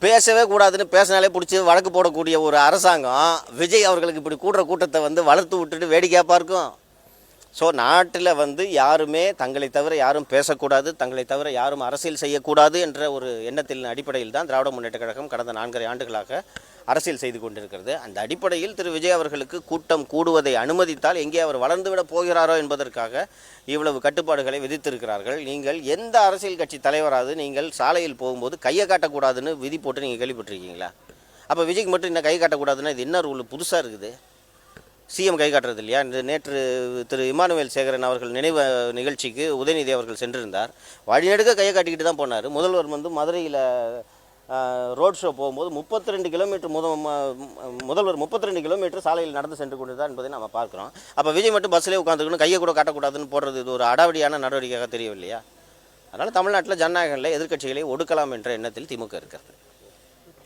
பேசவே கூடாதுன்னு பேசினாலே பிடிச்சி வழக்கு போடக்கூடிய ஒரு அரசாங்கம் விஜய் அவர்களுக்கு இப்படி கூடுற கூட்டத்தை வந்து வளர்த்து விட்டுட்டு வேடிக்கையாக பார்க்கும். ஸோ நாட்டில் வந்து யாருமே தங்களை தவிர யாரும் பேசக்கூடாது, தங்களை தவிர யாரும் அரசியல் செய்யக்கூடாது என்ற ஒரு எண்ணத்தின் அடிப்படையில் தான் திராவிட முன்னேற்றக் கழகம் கடந்த 4.5 ஆண்டுகளாக அரசியல் செய்து கொண்டிருக்கிறது. அந்த அடிப்படையில் திரு விஜய் அவர்களுக்கு கூட்டம் கூடுவதை அனுமதித்தால் எங்கே அவர் வளர்ந்துவிட போகிறாரோ என்பதற்காக இவ்வளவு கட்டுப்பாடுகளை விதித்திருக்கிறார்கள். நீங்கள் எந்த அரசியல் கட்சி தலைவராது நீங்கள் சாலையில் போகும்போது கையை காட்டக்கூடாதுன்னு விதி போட்டு நீங்கள் கேள்விப்பட்டிருக்கீங்களா? அப்போ விஜய்க்கு மட்டும் இன்னும் கை காட்டக்கூடாதுன்னா இது என்ன ரூல் புதுசாக இருக்குது? சிஎம் கை காட்டுறது இல்லையா? நேற்று திரு இமானுவேல் சேகரன் அவர்கள் நினைவு நிகழ்ச்சிக்கு உதயநிதி அவர்கள் சென்றிருந்தார். வழிநெடுக்க கையை காட்டிக்கிட்டு தான் போனார். முதல்வர் வந்து மதுரையில் ரோட் ஷோ போகும்போது 32 கிலோமீட்டர் முதல்வர் 32 கிலோமீட்டர் சாலையில் நடந்து சென்று கொண்டுதான் என்பதை நம்ம பார்க்குறோம். அப்போ விஜய் மட்டும் பஸ்ஸிலே உட்காந்துக்கணும், கையை கூட காட்டக்கூடாதுன்னு போடுறது இது ஒரு அடாவடியான நடவடிக்கையாக தெரியவில்லையா? அதனால் தமிழ்நாட்டில் ஜனநாயகங்களில் எதிர்க்கட்சிகளை ஒடுக்கலாம் என்ற எண்ணத்தில் திமுக இருக்கிறது.